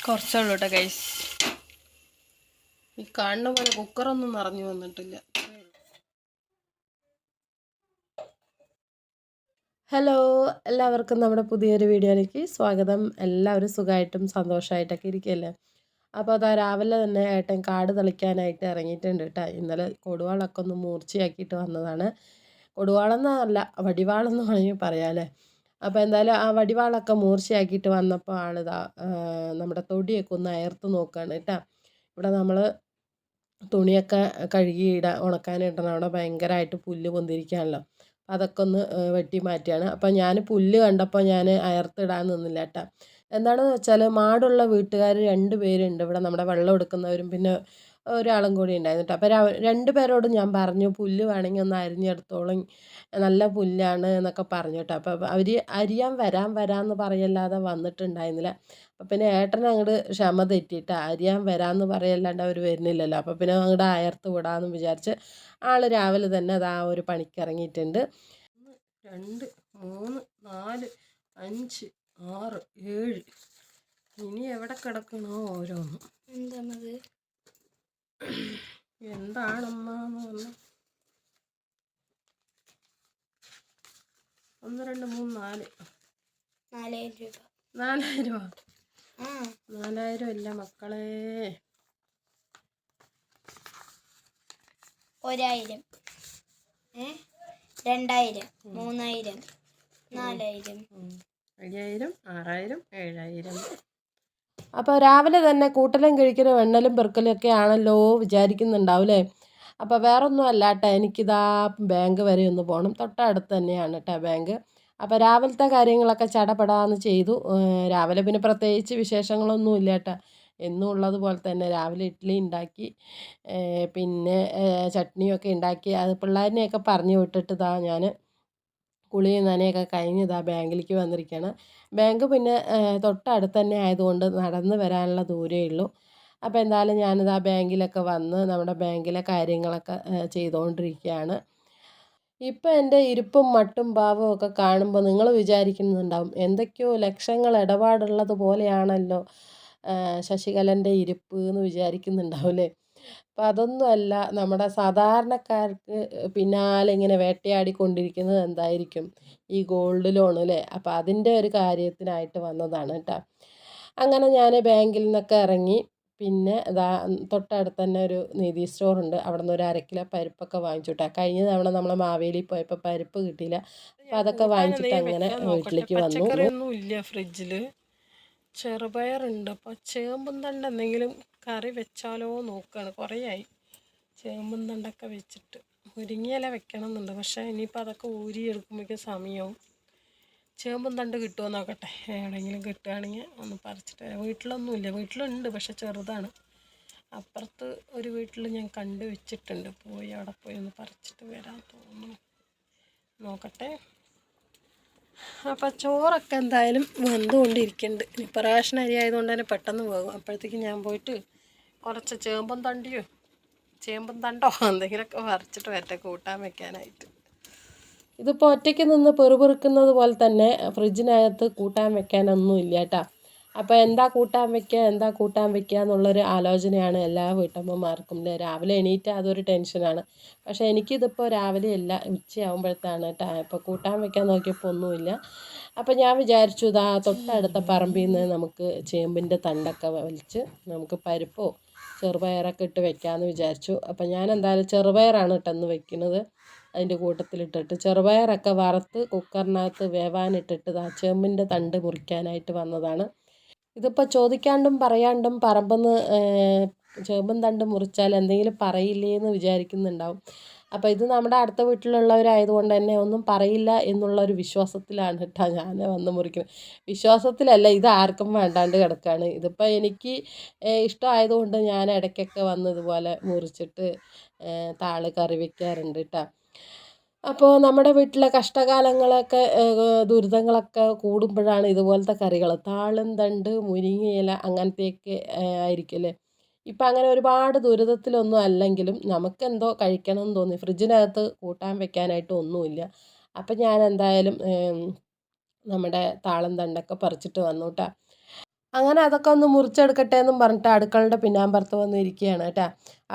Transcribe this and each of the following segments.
കുറച്ചുള്ളൂ കേട്ടോ ഗൈസ്. ഈ കാണുന്ന പോലെ കുക്കറൊന്നും നിറഞ്ഞു വന്നിട്ടില്ല. ഹലോ, എല്ലാവർക്കും നമ്മുടെ പുതിയൊരു വീഡിയോയിലേക്ക് സ്വാഗതം. എല്ലാവരും സുഖമായിട്ടും സന്തോഷമായിട്ടൊക്കെ ഇരിക്കുകയല്ലേ. അപ്പോൾ അതാ രാവിലെ തന്നെ ഏട്ടൻ കാട് തളിക്കാനായിട്ട് ഇറങ്ങിയിട്ടുണ്ട് കേട്ടോ. ഇന്നലെ കൊടുവാളൊക്കെ ഒന്ന് മൂർച്ചയാക്കിയിട്ട് വന്നതാണ്. കൊടുവാളെന്നല്ല, വടിവാളെന്ന് വേണമെങ്കിൽ പറയാമല്ലേ. അപ്പോൾ എന്തായാലും ആ വടിവാളൊക്കെ മൂർച്ചയാക്കിയിട്ട് വന്നപ്പോൾ ആളിതാ നമ്മുടെ തൊടിയൊക്കെ ഒന്ന് അയർത്ത് നോക്കുകയാണ് കേട്ടോ. ഇവിടെ നമ്മൾ തുണിയൊക്കെ ഉണക്കാനിടണം. അവിടെ ഭയങ്കരമായിട്ട് പുല്ല് പൊന്തിരിക്കുകയാണല്ലോ. അതൊക്കെ ഒന്ന് വെട്ടി മാറ്റിയാണ്. അപ്പം ഞാൻ പുല്ല് കണ്ടപ്പോൾ ഞാൻ അയർത്തിടാൻ നിന്നില്ല കേട്ടോ. എന്താണെന്ന് വെച്ചാൽ മാടുള്ള വീട്ടുകാർ 2 പേരുണ്ട് ഇവിടെ. നമ്മുടെ വെള്ളം എടുക്കുന്നവരും പിന്നെ ഒരാളും കൂടി ഉണ്ടായിരുന്നു കേട്ടോ. അപ്പോൾ 2 പേരോടും ഞാൻ പറഞ്ഞു പുല്ല് വേണമെങ്കിൽ ഒന്ന് അരിഞ്ഞെടുത്തോളും, നല്ല പുല്ലാണ് എന്നൊക്കെ പറഞ്ഞു കേട്ടോ. അപ്പോൾ അവർ അരിയാൻ വരാമെന്ന് പറയല്ലാതെ വന്നിട്ടുണ്ടായിരുന്നില്ല. അപ്പം പിന്നെ ഏട്ടൻ അങ്ങോട്ട് ക്ഷമ തെറ്റിയിട്ട് അരിയാൻ വരാമെന്ന് പറയല്ലാണ്ട് അവർ വരുന്നില്ലല്ലോ. അപ്പോൾ പിന്നെ അങ്ങോട്ട് അയർത്ത് വിടാമെന്ന് വിചാരിച്ച് ആൾ രാവിലെ തന്നെ അത് ആ ഒരു പണിക്ക് ഇറങ്ങിയിട്ടുണ്ട്. 1 2 3 4 5 6 7 ഇനി എവിടെ കിടക്കണോ ഓരോന്നും. എന്താണത്? എന്താണെന്നാന്ന് പറഞ്ഞ 1 2 3 4 4000 രൂപ. 4000 രൂപ? 4000 ഇല്ല മക്കളെ, 1000, 2000, 3000, 4000, 5000, 6000, 7000. അപ്പോൾ രാവിലെ തന്നെ കൂട്ടലും കഴിക്കലും എണ്ണലും പെറുക്കലും ഒക്കെ ആണല്ലോ വിചാരിക്കുന്നുണ്ടാവില്ലേ. അപ്പോൾ വേറൊന്നും അല്ല കേട്ടോ, എനിക്കിതാ ബാങ്ക് വരെ ഒന്ന് പോകണം. തൊട്ടടുത്ത് തന്നെയാണ് കേട്ടോ ബാങ്ക്. അപ്പോൾ രാവിലത്തെ കാര്യങ്ങളൊക്കെ ചടപടാന്ന് ചെയ്തു. രാവിലെ പിന്നെ പ്രത്യേകിച്ച് വിശേഷങ്ങളൊന്നും ഇല്ല കേട്ടോ. എന്നും ഉള്ളതുപോലെ തന്നെ രാവിലെ ഇഡ്ഡലി ഉണ്ടാക്കി, പിന്നെ ചട്നിയൊക്കെ ഉണ്ടാക്കി. അത് പിള്ളേരിനെയൊക്കെ പറഞ്ഞു വിട്ടിട്ട് ഇതാ ഞാൻ കുളിയും നനയൊക്കെ കഴിഞ്ഞ് ഇതാ ബാങ്കിലേക്ക് വന്നിരിക്കുകയാണ്. ബാങ്ക് പിന്നെ തൊട്ടടുത്ത് തന്നെ ആയതുകൊണ്ട് നടന്ന് വരാനുള്ള ദൂരമേ ഉള്ളൂ. അപ്പോൾ എന്തായാലും ഞാനിതാ ബാങ്കിലൊക്കെ വന്ന് നമ്മുടെ ബാങ്കിലെ കാര്യങ്ങളൊക്കെ ചെയ്തുകൊണ്ടിരിക്കുകയാണ്. ഇപ്പം എൻ്റെ ഇരിപ്പും മട്ടും ഭാവവും ഒക്കെ കാണുമ്പോൾ നിങ്ങൾ വിചാരിക്കുന്നുണ്ടാവും എന്തൊക്കെയോ ലക്ഷങ്ങൾ ഇടപാടുള്ളത് പോലെയാണല്ലോ ശശികലൻ്റെ ഇരിപ്പ് എന്ന് വിചാരിക്കുന്നുണ്ടാവില്ലേ. അപ്പം അതൊന്നുമല്ല, നമ്മുടെ സാധാരണക്കാർക്ക് പിന്നാലെ ഇങ്ങനെ വേട്ടയാടിക്കൊണ്ടിരിക്കുന്നത് എന്തായിരിക്കും, ഈ ഗോൾഡ് ലോൺ അല്ലേ. അപ്പോൾ അതിൻ്റെ ഒരു കാര്യത്തിനായിട്ട് വന്നതാണ് കേട്ടോ. അങ്ങനെ ഞാൻ ബാങ്കിൽ നിന്നൊക്കെ ഇറങ്ങി. പിന്നെ തൊട്ടടുത്ത് തന്നെ ഒരു നീതി സ്റ്റോറുണ്ട്. അവിടെ നിന്ന് ഒരു 1/2 കിലോ പരിപ്പൊക്കെ വാങ്ങിച്ചു കേട്ടോ. കഴിഞ്ഞ തവണ നമ്മൾ മാവേലിയിൽ പോയപ്പോൾ പരിപ്പ് കിട്ടിയില്ല. അപ്പോൾ അതൊക്കെ വാങ്ങിച്ചിട്ട് അങ്ങനെ വീട്ടിലേക്ക് വന്നു. പച്ചക്കറിയൊന്നും ഇല്ല ഫ്രിഡ്ജിൽ. ചെറുപയറുണ്ട്. അപ്പോൾ ചേമ്പും തണ്ട് എന്തെങ്കിലും കറി വെച്ചാലോ നോക്കുകയാണ്. കുറേയായി ചേമ്പും തണ്ടൊക്കെ വെച്ചിട്ട്. മുരിങ്ങയില വെക്കണം എന്നുണ്ട്, പക്ഷേ ഇനിയിപ്പോൾ അതൊക്കെ ഊരിയെടുക്കുമ്പോഴേക്കും സമയവും. ചേമ്പും തണ്ട് കിട്ടുമോ നോക്കട്ടെ, എവിടെയെങ്കിലും കിട്ടുകയാണെങ്കിൽ ഒന്ന് പറിച്ചിട്ട് വരാം. വീട്ടിലൊന്നുമില്ല, വീട്ടിലുണ്ട് പക്ഷെ ചെറുതാണ്. അപ്പുറത്ത് ഒരു വീട്ടിൽ ഞാൻ കണ്ടു വെച്ചിട്ടുണ്ട്. അവിടെ പോയി ഒന്ന് പറിച്ചിട്ട് വരാൻ തോന്നുന്നു, നോക്കട്ടെ. അപ്പം ചോറൊക്കെ എന്തായാലും വന്നുകൊണ്ടിരിക്കുന്നുണ്ട്. ഇനിയിപ്പോൾ റേഷൻ അരി ആയതുകൊണ്ട് തന്നെ പെട്ടെന്ന് പോകും. അപ്പോഴത്തേക്ക് ഞാൻ പോയിട്ട് കുറച്ച് ചേമ്പും തണ്ടോ എന്തെങ്കിലുമൊക്കെ പറിച്ചിട്ട് വരട്ടെ കൂട്ടാൻ വെക്കാനായിട്ട്. ഇതിപ്പോൾ ഒറ്റയ്ക്ക് നിന്ന് പെറുപെറുക്കുന്നത് പോലെ തന്നെ ഫ്രിഡ്ജിനകത്ത് കൂട്ടാൻ വെക്കാനൊന്നും ഇല്ല കേട്ടോ. അപ്പോൾ എന്താ കൂട്ടാൻ വെക്കുക എന്നുള്ളൊരു ആലോചനയാണ് എല്ലാ വീട്ടമ്മമാർക്കും അല്ലേ. രാവിലെ എണീറ്റാൽ അതൊരു ടെൻഷനാണ്. പക്ഷേ എനിക്കിതിപ്പോൾ രാവിലെ അല്ല, ഉച്ചയാകുമ്പോഴത്താണ് കേട്ടോ. ഇപ്പോൾ കൂട്ടാൻ വെക്കാൻ നോക്കിയപ്പോൾ ഒന്നുമില്ല. അപ്പോൾ ഞാൻ വിചാരിച്ചു തൊട്ടടുത്ത പറമ്പിൽ നിന്ന് നമുക്ക് ചേമ്പിൻ്റെ തണ്ടൊക്കെ വലിച്ച് നമുക്ക് പരിപ്പോ ചെറുപയറൊക്കെ ഇട്ട് വെക്കാമെന്ന് വിചാരിച്ചു. അപ്പോൾ ഞാൻ എന്തായാലും ചെറുപയറാണ് കേട്ടോ വെക്കുന്നത്. അതിൻ്റെ കൂട്ടത്തിലിട്ടിട്ട് ചെറുപയറൊക്കെ വറുത്ത് കുക്കറിനകത്ത് വേവാനിട്ടിട്ട് ചേമ്പിൻ്റെ തണ്ട് മുറിക്കാനായിട്ട് വന്നതാണ്. ഇതിപ്പോൾ ചോദിക്കാണ്ടും പറയാണ്ടും പറമ്പെന്ന് ചേമ്പും തണ്ട് മുറിച്ചാൽ എന്തെങ്കിലും പറയില്ലേ എന്ന് വിചാരിക്കുന്നുണ്ടാവും. അപ്പോൾ ഇത് നമ്മുടെ അടുത്ത വീട്ടിലുള്ളവരായതുകൊണ്ട് തന്നെ ഒന്നും പറയില്ല എന്നുള്ളൊരു വിശ്വാസത്തിലാണ് കേട്ടോ ഞാൻ വന്ന് മുറിക്കുന്നത്. വിശ്വാസത്തിലല്ല, ഇത് ആർക്കും വേണ്ടാണ്ട് കിടക്കുകയാണ്. ഇതിപ്പോൾ എനിക്ക് ഇഷ്ടമായതുകൊണ്ട് ഞാൻ ഇടയ്ക്കൊക്കെ വന്ന് ഇതുപോലെ മുറിച്ചിട്ട് താള് കറി വയ്ക്കാറുണ്ട് കേട്ടോ. അപ്പോൾ നമ്മുടെ വീട്ടിലെ കഷ്ടകാലങ്ങളൊക്കെ ദുരിതങ്ങളൊക്കെ കൂടുമ്പോഴാണ് ഇതുപോലത്തെ കറികൾ, താളും തണ്ട് മുരിങ്ങയില അങ്ങനത്തെയൊക്കെ ആയിരിക്കുമല്ലേ. ഇപ്പം അങ്ങനെ ഒരുപാട് ദുരിതത്തിലൊന്നും അല്ലെങ്കിലും നമുക്കെന്തോ കഴിക്കണം എന്ന് തോന്നി. ഫ്രിഡ്ജിനകത്ത് കൂട്ടാൻ വെക്കാനായിട്ട് ഒന്നുമില്ല. അപ്പം ഞാൻ എന്തായാലും നമ്മുടെ താളം തണ്ടൊക്കെ പറിച്ചിട്ട് വന്നു കേട്ടോ. അങ്ങനെ അതൊക്കെ ഒന്ന് മുറിച്ചെടുക്കട്ടെ എന്നും പറഞ്ഞിട്ട് അടുക്കളയുടെ പിന്നാമ്പുറത്ത് വന്നിരിക്കുകയാണ് കേട്ടോ.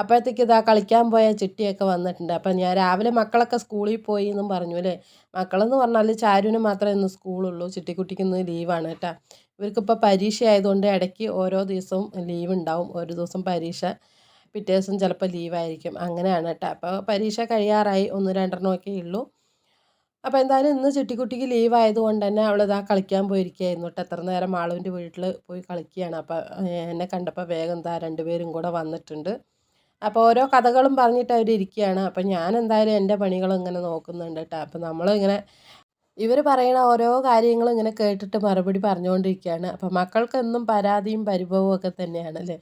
അപ്പോഴത്തേക്ക് ഇതാ കളിക്കാൻ പോയ ചിട്ടിയൊക്കെ വന്നിട്ടുണ്ട്. അപ്പം ഞാൻ രാവിലെ മക്കളൊക്കെ സ്കൂളിൽ പോയി എന്നും പറഞ്ഞു അല്ലേ. മക്കളെന്ന് പറഞ്ഞാൽ ചാരുവിന് മാത്രമേ ഇന്ന് സ്കൂളുള്ളൂ, ചിട്ടിക്കുട്ടിക്ക് ഇന്ന് ലീവാണ് കേട്ടോ. ഇവർക്കിപ്പോൾ പരീക്ഷ ആയതുകൊണ്ട് ഇടയ്ക്ക് ഓരോ ദിവസവും ലീവ് ഉണ്ടാവും. ഒരു ദിവസം പരീക്ഷ, പിറ്റേ ദിവസം ചിലപ്പോൾ ലീവായിരിക്കും, അങ്ങനെയാണ് കേട്ടോ. അപ്പോൾ പരീക്ഷ കഴിയാറായി, 1-2 ഉള്ളൂ. അപ്പോൾ എന്തായാലും ഇന്ന് ചിട്ടിക്കുട്ടിക്ക് ലീവ് ആയതുകൊണ്ട് തന്നെ അവളിതാ കളിക്കാൻ പോയിരിക്കുകയായിരുന്നു കേട്ടോ. എത്ര നേരം മാളുവിൻ്റെ വീട്ടിൽ പോയി കളിക്കുകയാണ്. അപ്പോൾ എന്നെ കണ്ടപ്പോൾ വേഗം എന്താ രണ്ടുപേരും കൂടെ വന്നിട്ടുണ്ട്. അപ്പോൾ ഓരോ കഥകളും പറഞ്ഞിട്ട് അവർ ഇരിക്കുകയാണ്. അപ്പം ഞാൻ എന്തായാലും എൻ്റെ പണികൾ ഇങ്ങനെ നോക്കുന്നുണ്ട് കേട്ടോ. അപ്പം നമ്മളിങ്ങനെ ഇവർ പറയണ ഓരോ കാര്യങ്ങളും ഇങ്ങനെ കേട്ടിട്ട് മറുപടി പറഞ്ഞുകൊണ്ടിരിക്കുകയാണ്. അപ്പം മക്കൾക്കെന്നും പരാതിയും പരിഭവവും ഒക്കെ തന്നെയാണ് അല്ലേ.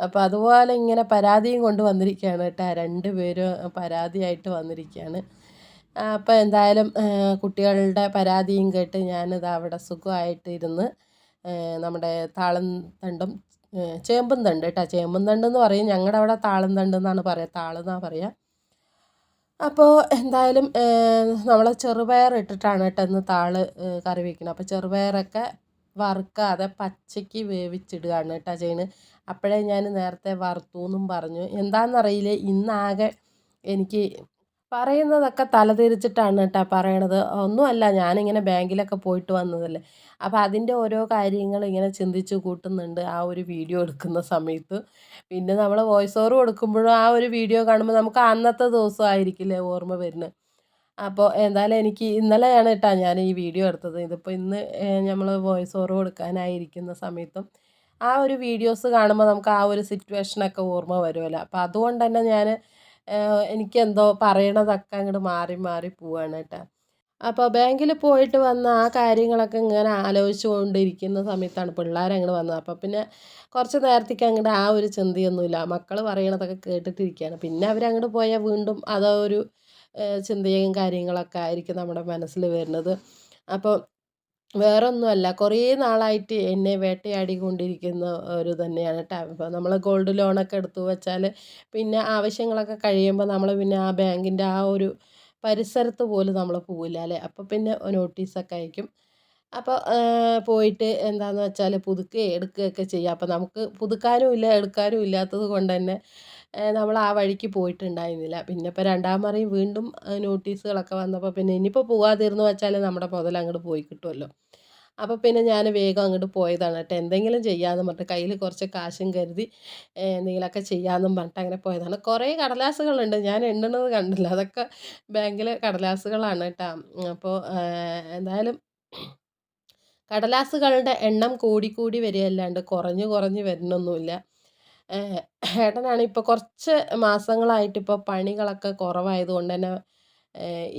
അപ്പോൾ അതുപോലെ ഇങ്ങനെ പരാതിയും കൊണ്ട് വന്നിരിക്കുകയാണ് കേട്ടോ. രണ്ടുപേരും പരാതിയായിട്ട് വന്നിരിക്കുകയാണ്. അപ്പോൾ എന്തായാലും കുട്ടികളുടെ പരാതിയും കേട്ട് ഞാനിതാ അവിടെ സുഖമായിട്ട് ഇരുന്ന് നമ്മുടെ താളം തണ്ടും ചേമ്പും തണ്ട് കേട്ടോ. ചേമ്പും തണ്ടെന്ന് പറയും, ഞങ്ങളുടെ അവിടെ താളം തണ്ട് എന്നാണ് പറയുക, താളെന്നാണ് പറയുക. അപ്പോൾ എന്തായാലും നമ്മൾ ചെറുപയർ ഇട്ടിട്ടാണ് കേട്ടോ ഇന്ന് താള് കറി വയ്ക്കുന്നത്. അപ്പോൾ ചെറുപയറൊക്കെ വറുക്കാതെ പച്ചയ്ക്ക് വേവിച്ചിടുകയാണ് കേട്ടോ ചെയ്യുന്നത്. അപ്പോഴേ ഞാൻ നേരത്തെ വറുത്തു എന്നും പറഞ്ഞു. എന്താണെന്നറിയില്ല, ഇന്നാകെ എനിക്ക് പറയുന്നതൊക്കെ തലതിരിച്ചിട്ടാണ് കേട്ടോ പറയണത്. ഒന്നുമല്ല, ഞാനിങ്ങനെ ബാങ്കിലൊക്കെ പോയിട്ട് വന്നതല്ലേ. അപ്പോൾ അതിൻ്റെ ഓരോ കാര്യങ്ങൾ ഇങ്ങനെ ചിന്തിച്ച് കൂട്ടുന്നുണ്ട് ആ ഒരു വീഡിയോ എടുക്കുന്ന സമയത്ത്. പിന്നെ നമ്മൾ വോയിസ് ഓവർ കൊടുക്കുമ്പോഴും ആ ഒരു വീഡിയോ കാണുമ്പോൾ നമുക്ക് അന്നത്തെ ദിവസം ആയിരിക്കില്ലേ ഓർമ്മ വരുന്നത്. അപ്പോൾ എന്തായാലും എനിക്ക് ഇന്നലെയാണ് കേട്ടോ ഞാൻ ഈ വീഡിയോ എടുത്തത്. ഇതിപ്പോൾ ഇന്ന് നമ്മൾ വോയിസ് ഓവർ കൊടുക്കാനായിരിക്കുന്ന സമയത്തും ആ ഒരു വീഡിയോസ് കാണുമ്പോൾ നമുക്ക് ആ ഒരു സിറ്റുവേഷനൊക്കെ ഓർമ്മ വരുമല്ലോ. അപ്പോൾ അതുകൊണ്ട് തന്നെ ഞാൻ എനിക്കെന്തോ പറയണതൊക്കെ അങ്ങോട്ട് മാറി മാറി പോവാണ് കേട്ടോ. അപ്പോൾ ബാങ്കിൽ പോയിട്ട് വന്ന ആ കാര്യങ്ങളൊക്കെ ഇങ്ങനെ ആലോചിച്ച് കൊണ്ടിരിക്കുന്ന സമയത്താണ് പിള്ളേരങ്ങോട്ട് വന്നത്. അപ്പോൾ പിന്നെ കുറച്ച് നേരത്തേക്ക് അങ്ങോട്ട് ആ ഒരു ചിന്തയൊന്നുമില്ല, മക്കൾ പറയണതൊക്കെ കേട്ടിട്ടിരിക്കുകയാണ്. പിന്നെ അവരങ്ങോട്ട് പോയാൽ വീണ്ടും അതോ ഒരു ചിന്തയും കാര്യങ്ങളൊക്കെ ആയിരിക്കും നമ്മുടെ മനസ്സിൽ വരുന്നത്. അപ്പോൾ വേറൊന്നുമല്ല, കുറേ നാളായിട്ട് എന്നെ വേട്ടയാടിക്കൊണ്ടിരിക്കുന്ന ഒരു തന്നെയാണ് കേട്ടോ. ഇപ്പോൾ നമ്മൾ ഗോൾഡ് ലോണൊക്കെ എടുത്തു വെച്ചാൽ പിന്നെ ആവശ്യങ്ങളൊക്കെ കഴിയുമ്പോൾ നമ്മൾ പിന്നെ ആ ബാങ്കിൻ്റെ ആ ഒരു പരിസരത്ത് പോലും നമ്മൾ പോവില്ല അല്ലേ. അപ്പോൾ പിന്നെ നോട്ടീസൊക്കെ അയക്കും. അപ്പോൾ പോയിട്ട് എന്താണെന്ന് വെച്ചാൽ പുതുക്കുകയും എടുക്കുകയൊക്കെ ചെയ്യുക. അപ്പോൾ നമുക്ക് പുതുക്കാനും ഇല്ല എടുക്കാനും ഇല്ലാത്തത് കൊണ്ട് തന്നെ നമ്മൾ ആ വഴിക്ക് പോയിട്ടുണ്ടായിരുന്നില്ല. പിന്നെ ഇപ്പോൾ രണ്ടാം മറിയും വീണ്ടും നോട്ടീസുകളൊക്കെ വന്നപ്പോൾ പിന്നെ ഇനിയിപ്പോൾ പോകാതിരുന്നു വെച്ചാൽ നമ്മുടെ മുതൽ അങ്ങോട്ട് പോയി കിട്ടുമല്ലോ. അപ്പോൾ പിന്നെ ഞാൻ വേഗം അങ്ങോട്ട് പോയതാണ് കേട്ടോ. എന്തെങ്കിലും ചെയ്യാമെന്ന് പറഞ്ഞിട്ട് കയ്യിൽ കുറച്ച് കാശും കരുതി എന്തെങ്കിലുമൊക്കെ ചെയ്യാമെന്നും പറഞ്ഞിട്ട് അങ്ങനെ പോയതാണ്. കുറേ കടലാസുകളുണ്ട്, ഞാൻ എണ്ണുന്നത് കണ്ടില്ല, അതൊക്കെ ബാങ്കിലെ കടലാസുകളാണ് കേട്ടോ. അപ്പോൾ എന്തായാലും കടലാസുകളുടെ എണ്ണം കൂടി വരികയല്ലാണ്ട് കുറഞ്ഞ് കുറഞ്ഞ് വരുന്നൊന്നുമില്ല. ഏട്ടനാണ് ഇപ്പോൾ കുറച്ച് മാസങ്ങളായിട്ട് ഇപ്പോൾ പണികളൊക്കെ കുറവായതുകൊണ്ട് തന്നെ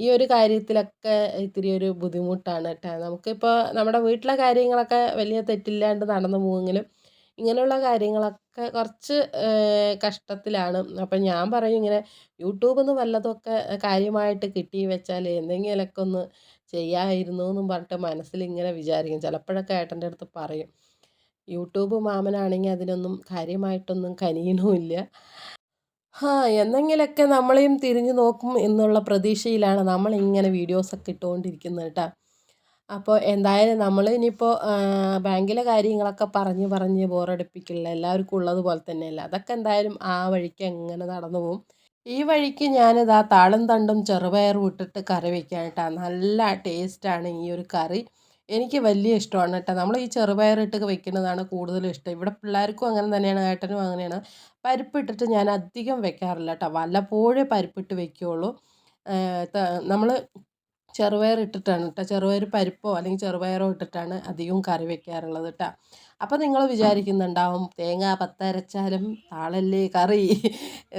ഈ ഒരു കാര്യത്തിലൊക്കെ ഇത്തിരി ഒരു ബുദ്ധിമുട്ടാണ് കേട്ടോ. നമുക്കിപ്പോൾ നമ്മുടെ വീട്ടിലെ കാര്യങ്ങളൊക്കെ വലിയ തെറ്റില്ലാണ്ട് നടന്നു പോകുമെങ്കിലും ഇങ്ങനെയുള്ള കാര്യങ്ങളൊക്കെ കുറച്ച് കഷ്ടത്തിലാണ്. അപ്പം ഞാൻ പറയും ഇങ്ങനെ യൂട്യൂബിൽ നിന്ന് വല്ലതൊക്കെ കാര്യമായിട്ട് കിട്ടി വെച്ചാൽ എന്തെങ്കിലുമൊക്കെ ഒന്ന് ചെയ്യാമായിരുന്നു എന്നും പറഞ്ഞിട്ട് മനസ്സിലിങ്ങനെ വിചാരിക്കും. ചിലപ്പോഴൊക്കെ ഏട്ടൻ്റെ അടുത്ത് പറയും. യൂട്യൂബ് മാമനാണെങ്കിൽ അതിനൊന്നും കാര്യമായിട്ടൊന്നും കനിയണമില്ല. എന്നെങ്കിലൊക്കെ നമ്മളെയും തിരിഞ്ഞു നോക്കും എന്നുള്ള പ്രതീക്ഷയിലാണ് നമ്മളിങ്ങനെ വീഡിയോസൊക്കെ ഇട്ടുകൊണ്ടിരിക്കുന്നത് കേട്ടോ. അപ്പോൾ എന്തായാലും നമ്മൾ ഇനിയിപ്പോൾ ബാങ്കിലെ കാര്യങ്ങളൊക്കെ പറഞ്ഞ് പറഞ്ഞ് ബോറടിപ്പിക്കില്ല, എല്ലാവർക്കും ഉള്ളതുപോലെ തന്നെയല്ല. അതൊക്കെ എന്തായാലും ആ വഴിക്ക് എങ്ങനെ നടന്നു പോകും. ഈ വഴിക്ക് ഞാനിതാ താളും തണ്ടും ചെറുപയറും ഇട്ടിട്ട് കറി വയ്ക്കാൻ കേട്ടോ. നല്ല ടേസ്റ്റാണ് ഈ ഒരു കറി, എനിക്ക് വലിയ ഇഷ്ടമാണ് കേട്ടോ. നമ്മൾ ഈ ചെറുപയറിട്ട് വെക്കുന്നതാണ് കൂടുതലും ഇഷ്ടം. ഇവിടെ പിള്ളേർക്കും അങ്ങനെ തന്നെയാണ്, ഏട്ടനും അങ്ങനെയാണ്. പരിപ്പിട്ടിട്ട് ഞാൻ അധികം വെക്കാറില്ല കേട്ടോ, വല്ലപ്പോഴേ പരിപ്പിട്ട് വെക്കുകയുള്ളൂ. നമ്മൾ ചെറുപയർ ഇട്ടിട്ടാണ് കേട്ടോ, ചെറുപയർ പരിപ്പോ അല്ലെങ്കിൽ ചെറുപയറോ ഇട്ടിട്ടാണ് അധികവും കറി വെക്കാറുള്ളത് കേട്ടോ. അപ്പോൾ നിങ്ങൾ വിചാരിക്കുന്നുണ്ടാവും തേങ്ങ പത്തരച്ചാലും താളല്ലേ കറി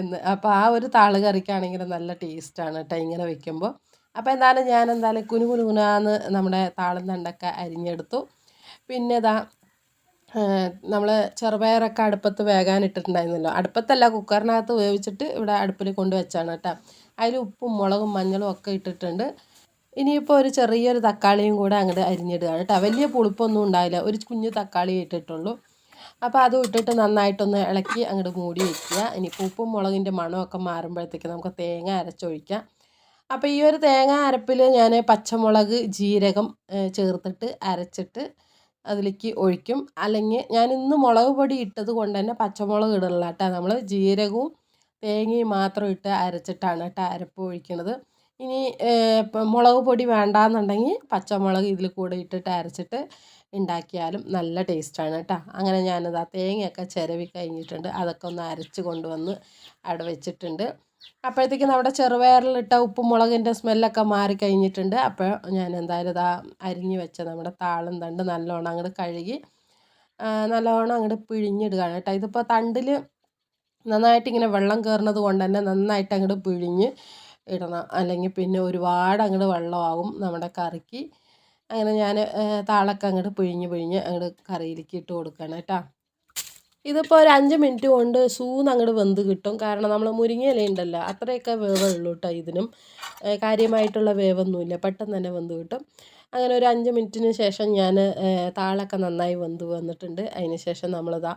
എന്ന്. അപ്പോൾ ആ ഒരു താള് കറിക്കാണെങ്കിൽ നല്ല ടേസ്റ്റാണ് കേട്ടോ ഇങ്ങനെ വെക്കുമ്പോൾ. അപ്പോൾ എന്തായാലും ഞാൻ എന്തായാലും കുനുകുനാന്ന് നമ്മുടെ താളും തണ്ടൊക്കെ അരിഞ്ഞെടുത്തു. പിന്നെ ഇതാ നമ്മൾ ചെറുപയറൊക്കെ അടുപ്പത്ത് വേകാനിട്ടിട്ടുണ്ടായിരുന്നല്ലോ, അടുപ്പത്തല്ല കുക്കറിനകത്ത് വേവിച്ചിട്ട് ഇവിടെ അടുപ്പിൽ കൊണ്ട് വെച്ചാണ് കേട്ടോ. അതിൽ ഉപ്പും മുളകും മഞ്ഞളും ഒക്കെ ഇട്ടിട്ടുണ്ട്. ഇനിയിപ്പോൾ ഒരു ചെറിയൊരു തക്കാളിയും കൂടെ അങ്ങോട്ട് അരിഞ്ഞിടുകയാണ് കേട്ടോ. വലിയ പുളിപ്പൊന്നും ഉണ്ടാവില്ല, ഒരു കുഞ്ഞു തക്കാളി ഇട്ടിട്ടുള്ളൂ. അപ്പോൾ അതും ഇട്ടിട്ട് നന്നായിട്ടൊന്ന് ഇളക്കി അങ്ങോട്ട് മൂടി വയ്ക്കുക. ഇനിയിപ്പോൾ ഉപ്പും മുളകിൻ്റെ മണമൊക്കെ മാറുമ്പോഴത്തേക്ക് നമുക്ക് തേങ്ങ അരച്ചൊഴിക്കാം. അപ്പോൾ ഈ ഒരു തേങ്ങ അരപ്പിൽ ഞാൻ പച്ചമുളക് ജീരകം ചേർത്തിട്ട് അരച്ചിട്ട് അതിലേക്ക് ഒഴിക്കും. അല്ലെങ്കിൽ ഞാൻ ഇന്ന് മുളക് പൊടി ഇട്ടത് കൊണ്ട് തന്നെ പച്ചമുളക് ഇടണില്ല കേട്ടോ. നമ്മൾ ജീരകവും തേങ്ങയും മാത്രം ഇട്ട് അരച്ചിട്ടാണ് കേട്ടോ അരപ്പ് ഒഴിക്കണത്. ഇനി ഇപ്പം മുളക് പൊടി വേണ്ടാന്നുണ്ടെങ്കിൽ പച്ചമുളക് ഇതിൽ കൂടെ ഇട്ടിട്ട് അരച്ചിട്ട് ഉണ്ടാക്കിയാലും നല്ല ടേസ്റ്റാണ് കേട്ടോ. അങ്ങനെ ഞാനിതാ തേങ്ങയൊക്കെ ചിരവി കഴിഞ്ഞിട്ടുണ്ട്. അതൊക്കെ ഒന്ന് അരച്ച് കൊണ്ടുവന്ന് അവിടെ വെച്ചിട്ടുണ്ട്. അപ്പോഴത്തേക്കും നമ്മുടെ ചെറുപയറിലിട്ട ഉപ്പും മുളകിൻ്റെ സ്മെല്ലൊക്കെ മാറി കഴിഞ്ഞിട്ടുണ്ട്. അപ്പോൾ ഞാൻ എന്തായാലും ഇതാ അരിഞ്ഞ് വെച്ച നമ്മുടെ താളും തണ്ട് നല്ലോണം അങ്ങോട്ട് കഴുകി നല്ലോണം അങ്ങോട്ട് പിഴിഞ്ഞിടുകയാണ് കേട്ടോ. ഇതിപ്പോൾ തണ്ടിൽ നന്നായിട്ട് ഇങ്ങനെ വെള്ളം കയറുന്നത് കൊണ്ട് തന്നെ നന്നായിട്ട് അങ്ങോട്ട് പിഴിഞ്ഞ് ഇടണം. അല്ലെങ്കിൽ പിന്നെ ഒരുപാട് അങ്ങോട്ട് വെള്ളമാകും നമ്മുടെ കറിക്ക്. അങ്ങനെ ഞാൻ താളൊക്കെ അങ്ങോട്ട് പിഴിഞ്ഞ് അങ്ങോട്ട് കറിയിലേക്ക് ഇട്ട് കൊടുക്കണം കേട്ടോ. ഇതിപ്പോൾ ഒരു 5 മിനിറ്റ് കൊണ്ട് സൂന്ന് അങ്ങോട്ട് വെന്ത് കിട്ടും. കാരണം നമ്മൾ മുരിങ്ങയില ഉണ്ടല്ലോ അത്രയൊക്കെ വേവേ ഉള്ളൂ കേട്ടോ. ഇതിനും കാര്യമായിട്ടുള്ള വേവൊന്നുമില്ല, പെട്ടെന്ന് തന്നെ വെന്ത് കിട്ടും. അങ്ങനെ ഒരു 5 മിനിറ്റിന് ശേഷം ഞാൻ താളൊക്കെ നന്നായി വെന്ത് വന്നിട്ടുണ്ട്. അതിന് ശേഷം നമ്മളിതാ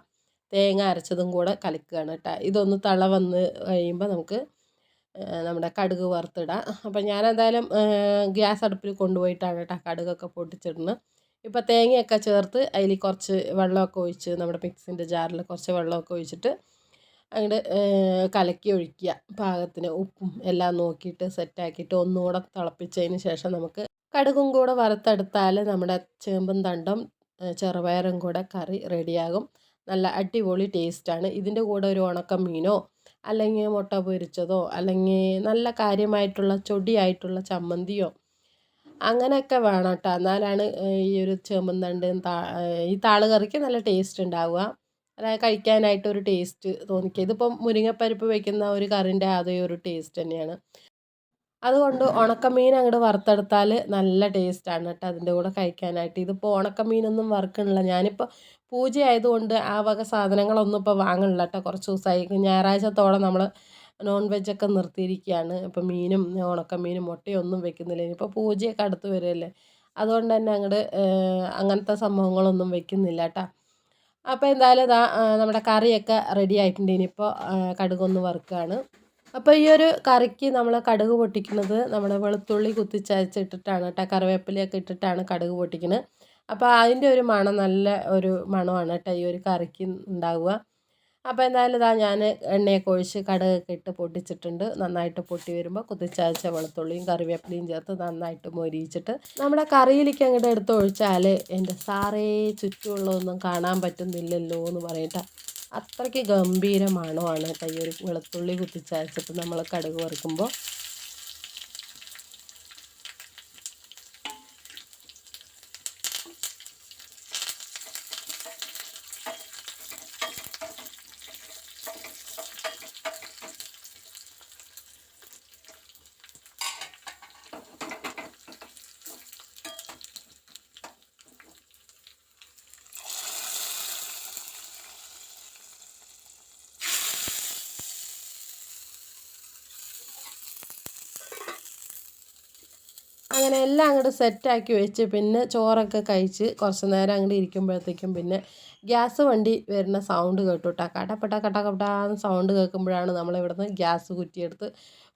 തേങ്ങ അരച്ചതും കൂടെ കലക്കുകയാണ് കേട്ടോ. ഇതൊന്ന് തള വന്ന് കഴിയുമ്പോൾ നമുക്ക് നമ്മുടെ കടുക് വറുത്തിടാം. അപ്പം ഞാനെന്തായാലും ഗ്യാസ് അടുപ്പിൽ കൊണ്ടുപോയിട്ടാണ് കേട്ടോ കടുകൊക്കെ പൊട്ടിച്ചിടുന്നത്. ഇപ്പോൾ തേങ്ങയൊക്കെ ചേർത്ത് അതിൽ കുറച്ച് വെള്ളമൊക്കെ ഒഴിച്ച് നമ്മുടെ മിക്സിൻ്റെ ജാറിൽ കുറച്ച് വെള്ളമൊക്കെ ഒഴിച്ചിട്ട് അങ്ങോട്ട് കലക്കി ഒഴിക്കുക. പാകത്തിന് ഉപ്പും എല്ലാം നോക്കിയിട്ട് സെറ്റാക്കിയിട്ട് ഒന്നുകൂടെ തിളപ്പിച്ചതിന് ശേഷം നമുക്ക് കടുകും കൂടെ വറുത്തെടുത്താൽ നമ്മുടെ ചേമ്പും തണ്ടും ചെറുപയറും കൂടെ കറി റെഡിയാകും. നല്ല അടിപൊളി ടേസ്റ്റാണ്. ഇതിൻ്റെ കൂടെ ഒരു ഉണക്ക മീനോ അല്ലെങ്കിൽ മുട്ട പൊരിച്ചതോ അല്ലെങ്കിൽ നല്ല കാര്യമായിട്ടുള്ള ചൊടിയായിട്ടുള്ള ചമ്മന്തിയോ അങ്ങനെയൊക്കെ വേണം കേട്ടോ. എന്നാലാണ് ഈ ഒരു ചേമ്പും തണ്ടും ഈ താള് കറിക്ക് നല്ല ടേസ്റ്റ് ഉണ്ടാവുക. അതായത് കഴിക്കാനായിട്ട് ഒരു ടേസ്റ്റ് തോന്നിക്കുക. ഇതിപ്പം മുരിങ്ങപ്പരിപ്പ് വയ്ക്കുന്ന ഒരു കറിൻ്റെ അതേ ഒരു ടേസ്റ്റ് തന്നെയാണ്. അതുകൊണ്ട് ഉണക്കമീൻ അങ്ങോട്ട് വറുത്തെടുത്താൽ നല്ല ടേസ്റ്റാണ് കേട്ടോ അതിൻ്റെ കൂടെ കഴിക്കാനായിട്ട്. ഇതിപ്പോൾ ഉണക്കമീനൊന്നും വറുക്കണില്ല. ഞാനിപ്പോൾ പൂജ ആയതുകൊണ്ട് ആ വക സാധനങ്ങളൊന്നും ഇപ്പോൾ വാങ്ങണില്ല കേട്ടോ. കുറച്ച് ദിവസമായി ഞായറാഴ്ചത്തോളം നമ്മൾ നോൺ വെജൊക്കെ നിർത്തിയിരിക്കുകയാണ്. ഇപ്പോൾ മീനും ഉണക്കമീനും മുട്ടയും ഒന്നും വെക്കുന്നില്ല. ഇനിയിപ്പോൾ പൂജയൊക്കെ അടുത്ത് വരുമല്ലേ, അതുകൊണ്ട് തന്നെ അങ്ങോട്ട് അങ്ങനത്തെ സംഭവങ്ങളൊന്നും വെക്കുന്നില്ല കേട്ടോ. അപ്പോൾ എന്തായാലും ഇതാ നമ്മുടെ കറിയൊക്കെ റെഡി ആയിട്ടുണ്ട്. ഇനിയിപ്പോൾ കടുകൊന്ന് വറുക്കുകയാണ്. അപ്പോൾ ഈ ഒരു കറിക്ക് നമ്മൾ കടുക് പൊട്ടിക്കുന്നത് നമ്മുടെ വെളുത്തുള്ളി കുത്തിച്ചതച്ചിട്ടിട്ടാണ് കേട്ടോ. കറിവേപ്പിലയൊക്കെ ഇട്ടിട്ടാണ് കടുക് പൊട്ടിക്കുന്നത്. അപ്പോൾ അതിൻ്റെ ഒരു മണം നല്ല ഒരു മണമാണ് കേട്ടോ ഈ ഒരു കറിക്ക് ഉണ്ടാവുക. അപ്പോൾ എന്തായാലും ഇതാ ഞാൻ എണ്ണയൊക്കെ ഒഴിച്ച് കടുകൊക്കെ ഇട്ട് പൊട്ടിച്ചിട്ടുണ്ട്. നന്നായിട്ട് പൊട്ടി വരുമ്പോൾ കുത്തിച്ചതച്ച വെളുത്തുള്ളിയും കറിവേപ്പിലയും ചേർത്ത് നന്നായിട്ട് മൊരിയിച്ചിട്ട് നമ്മുടെ കറിയിലേക്ക് അങ്ങോട്ട് എടുത്ത് ഒഴിച്ചാൽ എൻ്റെ സാറേ ചുറ്റുമുള്ളതൊന്നും കാണാൻ പറ്റുന്നില്ലല്ലോ എന്ന് പറയട്ടെ. അത്രയ്ക്ക് ഗംഭീര മണമാണ് കേട്ടോ ഈ ഒരു വെളുത്തുള്ളി കുത്തിച്ചതച്ചിട്ട് നമ്മൾ കടുക് വറുക്കുമ്പോൾ. അങ്ങനെ എല്ലാം അങ്ങോട്ട് സെറ്റാക്കി വെച്ച് പിന്നെ ചോറൊക്കെ കഴിച്ച് കുറച്ച് നേരം അങ്ങോട്ട് ഇരിക്കുമ്പോഴത്തേക്കും പിന്നെ ഗ്യാസ് വണ്ടി വരുന്ന സൗണ്ട് കേട്ടു കേട്ടോ. കടപ്പെട്ട കടകപ്പെട്ടാന്ന് സൗണ്ട് കേൾക്കുമ്പോഴാണ് നമ്മളിവിടുന്ന് ഗ്യാസ് കുറ്റിയെടുത്ത്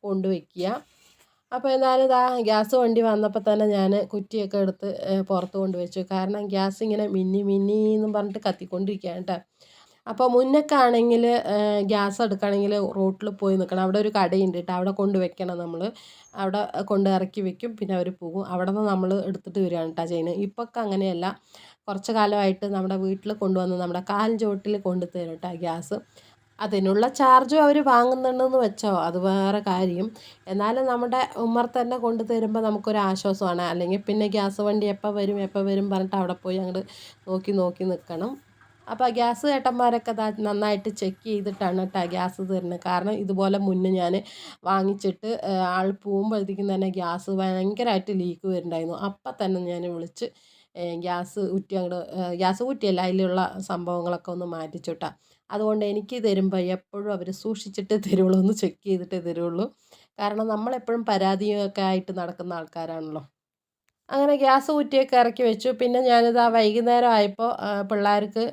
കൊണ്ടുവയ്ക്കുക. അപ്പോൾ എന്തായാലും ഇതാ ഗ്യാസ് വണ്ടി വന്നപ്പോൾ തന്നെ ഞാൻ കുറ്റിയൊക്കെ എടുത്ത് പുറത്ത് കൊണ്ടുവച്ചു. കാരണം ഗ്യാസ് ഇങ്ങനെ മിന്നി മിന്നി എന്നും പറഞ്ഞിട്ട് കത്തിക്കൊണ്ടിരിക്കുകയാണ് കേട്ടോ. അപ്പോൾ മുന്നൊക്കെ ആണെങ്കിൽ ഗ്യാസ് എടുക്കുകയാണെങ്കിൽ റോട്ടിൽ പോയി നിൽക്കണം. അവിടെ ഒരു കടയുണ്ട് കേട്ടോ, അവിടെ കൊണ്ട് വെക്കണം നമ്മൾ. അവിടെ കൊണ്ട് ഇറക്കി വെക്കും, പിന്നെ അവർ പോകും. അവിടെ നിന്ന് നമ്മൾ എടുത്തിട്ട് വരികയാണ് കേട്ടോ ചെയ്യുന്നത്. ഇപ്പൊക്കെ അങ്ങനെയല്ല, കുറച്ച് കാലമായിട്ട് നമ്മുടെ വീട്ടിൽ കൊണ്ടുവന്ന് നമ്മുടെ കാലിൻ ചുവട്ടിൽ കൊണ്ടു തരും കേട്ടോ ഗ്യാസ്. അതിനുള്ള ചാർജും അവർ വാങ്ങുന്നുണ്ടെന്ന് വെച്ചോ, അത് വേറെ കാര്യം. എന്നാലും നമ്മുടെ ഉമ്മർത്ത് തന്നെ കൊണ്ടു തരുമ്പോൾ നമുക്കൊരു ആശ്വാസമാണ്. അല്ലെങ്കിൽ പിന്നെ ഗ്യാസ് വണ്ടി എപ്പോൾ വരും പറഞ്ഞിട്ട് അവിടെ പോയി അങ്ങോട്ട് നോക്കി നിൽക്കണം. അപ്പോൾ ഗ്യാസ് ഏട്ടന്മാരൊക്കെ നന്നായിട്ട് ചെക്ക് ചെയ്തിട്ടാണ് കേട്ടോ ഗ്യാസ് തരുന്നത്. കാരണം ഇതുപോലെ മുന്നേ ഞാൻ വാങ്ങിച്ചിട്ട് ആൾ പോകുമ്പോഴത്തേക്കും തന്നെ ഗ്യാസ് ഭയങ്കരമായിട്ട് ലീക്ക് വരുന്നുണ്ടായിരുന്നു. അപ്പം തന്നെ ഞാൻ വിളിച്ച് ഗ്യാസ് കുറ്റി അങ്ങോട്ട് ഗ്യാസ് കുറ്റിയല്ല അതിലുള്ള സംഭവങ്ങളൊക്കെ ഒന്ന് മാറ്റിച്ചിട്ടാ. അതുകൊണ്ട് എനിക്ക് തരുമ്പോൾ എപ്പോഴും അവർ സൂക്ഷിച്ചിട്ട് തരുള്ളൂ, ഒന്ന് ചെക്ക് ചെയ്തിട്ടേ തരുള്ളൂ. കാരണം നമ്മളെപ്പോഴും പരാതിയൊക്കെ ആയിട്ട് നടക്കുന്ന ആൾക്കാരാണല്ലോ. അങ്ങനെ ഗ്യാസ് കുറ്റിയൊക്കെ ഇറക്കി വെച്ചു. പിന്നെ ഞാനിത് വൈകുന്നേരം ആയപ്പോൾ പിള്ളേർക്ക്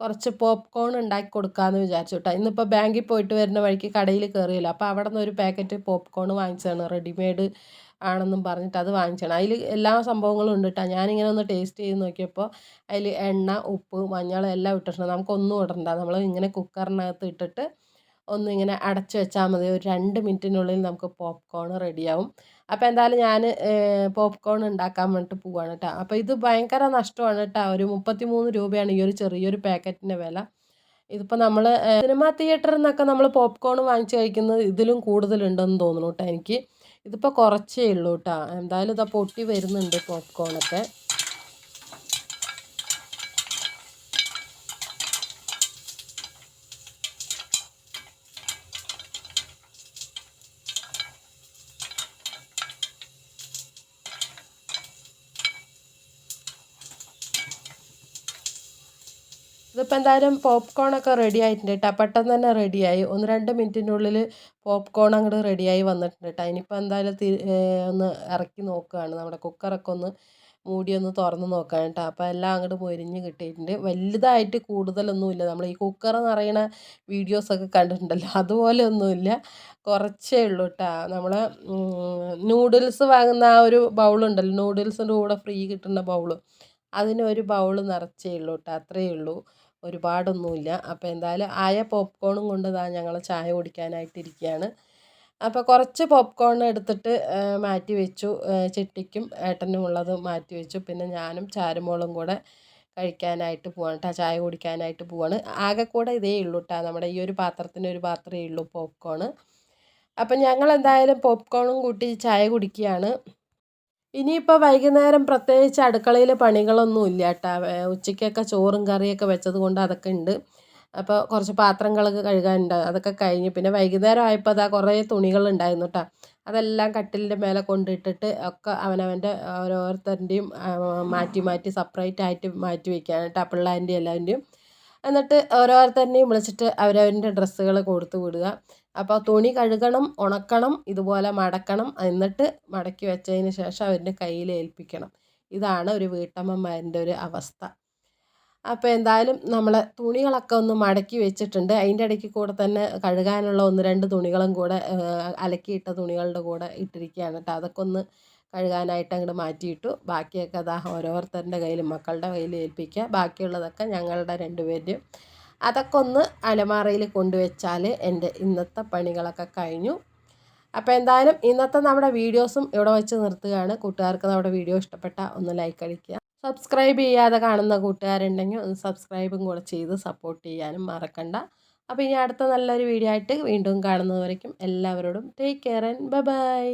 കുറച്ച് പോപ്കോൺ ഉണ്ടാക്കി കൊടുക്കാമെന്ന് വിചാരിച്ചു കേട്ടോ. ഇന്നിപ്പോൾ ബാങ്കിൽ പോയിട്ട് വരുന്ന വഴിക്ക് കടയിൽ കയറിയല്ലോ, അപ്പോൾ അവിടെ നിന്ന് ഒരു പാക്കറ്റ് പോപ്കോൺ വാങ്ങിച്ചതാണ്. റെഡിമെയ്ഡ് ആണെന്നും പറഞ്ഞിട്ട് അത് വാങ്ങിച്ചാണ്. അതിൽ എല്ലാ സംഭവങ്ങളും ഉണ്ട് കേട്ടോ. ഞാനിങ്ങനെ ഒന്ന് ടേസ്റ്റ് ചെയ്ത് നോക്കിയപ്പോൾ അതിൽ എണ്ണ, ഉപ്പ്, മഞ്ഞൾ എല്ലാം ഇട്ടിട്ടുണ്ട്. നമുക്കൊന്നും ഇടണ്ട. നമ്മൾ ഇങ്ങനെ കുക്കറിനകത്ത് ഇട്ടിട്ട് ഒന്നിങ്ങനെ അടച്ച് വെച്ചാൽ മതി. ഒരു 2 മിനിറ്റിനുള്ളിൽ നമുക്ക് പോപ്കോൺ റെഡിയാവും. അപ്പോൾ എന്തായാലും ഞാൻ പോപ്കോൺ ഉണ്ടാക്കാൻ വേണ്ടിയിട്ട് പോവാണ് കേട്ടോ. അപ്പോൾ ഇത് ഭയങ്കര നഷ്ടമാണ് കേട്ടോ. ഒരു 33 രൂപയാണ് ഈ ഒരു ചെറിയൊരു പാക്കറ്റിൻ്റെ വില. ഇതിപ്പോൾ നമ്മൾ സിനിമ തിയേറ്ററിൽ നിന്നൊക്കെ നമ്മൾ പോപ്കോൺ വാങ്ങിച്ച് കഴിക്കുന്നത് ഇതിലും കൂടുതലുണ്ടെന്ന് തോന്നുന്നു കേട്ടോ എനിക്ക്. ഇതിപ്പോൾ കുറച്ചേ ഉള്ളൂ കേട്ടോ. എന്തായാലും ഇതാ പൊട്ടി വരുന്നുണ്ട് പോപ്കോണൊക്കെ. ഇതിപ്പോൾ എന്തായാലും പോപ്കോണൊക്കെ റെഡി ആയിട്ടുണ്ട് കേട്ടോ. പെട്ടെന്ന് തന്നെ റെഡിയായി. 1-2 മിനിറ്റിനുള്ളിൽ പോപ്കോൺ അങ്ങോട്ട് റെഡിയായി വന്നിട്ടുണ്ട് കേട്ടോ. ഇനിയിപ്പോൾ എന്തായാലും ഒന്ന് ഇറക്കി നോക്കുകയാണ്. നമ്മുടെ കുക്കറൊക്കെ ഒന്ന് മൂടി ഒന്ന് തുറന്ന് നോക്കാൻ കേട്ടോ. അപ്പോൾ എല്ലാം അങ്ങോട്ട് മൊരിഞ്ഞ് കിട്ടിയിട്ടുണ്ട്. വലുതായിട്ട് കൂടുതലൊന്നുമില്ല. നമ്മൾ ഈ കുക്കർ നിറയണ വീഡിയോസൊക്കെ കണ്ടിട്ടുണ്ടല്ലോ, അതുപോലെ ഒന്നുമില്ല. കുറച്ചേ ഉള്ളൂ കേട്ടോ. നമ്മൾ നൂഡിൽസ് വാങ്ങുന്ന ആ ഒരു ബൗളുണ്ടല്ലോ, നൂഡിൽസിൻ്റെ കൂടെ ഫ്രീ കിട്ടുന്ന ബൗള്, അതിനൊരു ബൗൾ നിറച്ചേ ഉള്ളൂ കേട്ടോ. അത്രയേ ഉള്ളൂ, ഒരുപാടൊന്നുമില്ല. അപ്പോൾ എന്തായാലും ആയ പോപ്കോണും കൊണ്ട് ഞങ്ങൾ ചായ കുടിക്കാനായിട്ടിരിക്കുകയാണ്. അപ്പോൾ കുറച്ച് പോപ്കോൺ എടുത്തിട്ട് മാറ്റി വെച്ചു. ചിട്ടിക്കും ഏട്ടനും ഉള്ളത് മാറ്റി വെച്ചു. പിന്നെ ഞാനും ചാരുമോളും കൂടെ കഴിക്കാനായിട്ട് പോവാണ് കേട്ടോ. ചായ കുടിക്കാനായിട്ട് പോവാണ്. ആകെ കൂടെ ഇതേ ഉള്ളൂ കേട്ടോ. നമ്മുടെ ഈ ഒരു പാത്രത്തിന് ഒരു പാത്രമേ ഉള്ളൂ പോപ്കോൺ. അപ്പം ഞങ്ങൾ എന്തായാലും പോപ്കോണും കൂട്ടി ചായ കുടിക്കുകയാണ്. ഇനിയിപ്പോൾ വൈകുന്നേരം പ്രത്യേകിച്ച് അടുക്കളയിൽ പണികളൊന്നും ഇല്ല കേട്ടോ. ഉച്ചയ്ക്കൊക്കെ ചോറും കറിയൊക്കെ വെച്ചത് കൊണ്ട് അതൊക്കെ ഉണ്ട്. അപ്പോൾ കുറച്ച് പാത്രങ്ങളൊക്കെ കഴുകാനുണ്ട്, അതൊക്കെ കഴിഞ്ഞ്. പിന്നെ വൈകുന്നേരം ആയപ്പോൾ അതാ കുറേ തുണികളുണ്ടായിരുന്നു കേട്ടോ. അതെല്ലാം കട്ടിലിൻ്റെ മേലെ കൊണ്ടിട്ടിട്ട് ഒക്കെ അവനവൻ്റെ ഓരോരുത്തരുടെയും മാറ്റി മാറ്റി സെപ്പറേറ്റ് ആയിട്ട് മാറ്റി വയ്ക്കുകയാണ് കേട്ടോ, പിള്ളേൻ്റെയും എല്ലാവരുടെയും. എന്നിട്ട് ഓരോരുത്തരുടെയും വിളിച്ചിട്ട് അവരവൻ്റെ ഡ്രസ്സുകൾ കൊടുത്തു വിടുക. അപ്പോൾ തുണി കഴുകണം, ഉണക്കണം, ഇതുപോലെ മടക്കണം, എന്നിട്ട് മടക്കി വെച്ചതിന് ശേഷം അവരുടെ കയ്യിൽ ഏൽപ്പിക്കണം. ഇതാണ് ഒരു വീട്ടമ്മമാരുടെ ഒരു അവസ്ഥ. അപ്പോൾ എന്തായാലും നമ്മൾ തുണികളൊക്കെ ഒന്ന് മടക്കി വെച്ചിട്ടുണ്ട്. അതിൻ്റെ ഇടയ്ക്ക് കൂടെ തന്നെ കഴുകാനുള്ള 1-2 തുണികളും കൂടെ അലക്കിയിട്ട തുണികളുടെ കൂടെ ഇട്ടിരിക്കുകയാണ് കേട്ടോ. അതൊക്കെ ഒന്ന് കഴുകാനായിട്ട് അങ്ങോട്ട് മാറ്റിയിട്ടു. ബാക്കിയൊക്കെ അതാ ഓരോരുത്തരുടെ കയ്യിലും മക്കളുടെ കയ്യിൽ ഏൽപ്പിക്കുക. ബാക്കിയുള്ളതൊക്കെ ഞങ്ങളുടെ 2 പേരുടെയും. അതൊക്കെ ഒന്ന് അലമാറയിൽ കൊണ്ടുവച്ചാൽ എൻ്റെ ഇന്നത്തെ പണികളൊക്കെ കഴിഞ്ഞു. അപ്പോൾ എന്തായാലും ഇന്നത്തെ നമ്മുടെ വീഡിയോസും ഇവിടെ വെച്ച് നിർത്തുകയാണ്. കൂട്ടുകാർക്ക് നമ്മുടെ വീഡിയോ ഇഷ്ടപ്പെട്ടാൽ ഒന്ന് ലൈക്ക് അടിക്കുക. സബ്സ്ക്രൈബ് ചെയ്യാതെ കാണുന്ന കൂട്ടുകാരുണ്ടെങ്കിൽ ഒന്ന് സബ്സ്ക്രൈബും കൂടെ ചെയ്ത് സപ്പോർട്ട് ചെയ്യാനും മറക്കണ്ട. അപ്പോൾ ഇനി അടുത്ത നല്ലൊരു വീഡിയോ ആയിട്ട് വീണ്ടും കാണുന്നതുവരേക്കും എല്ലാവരോടും take care and bye bye.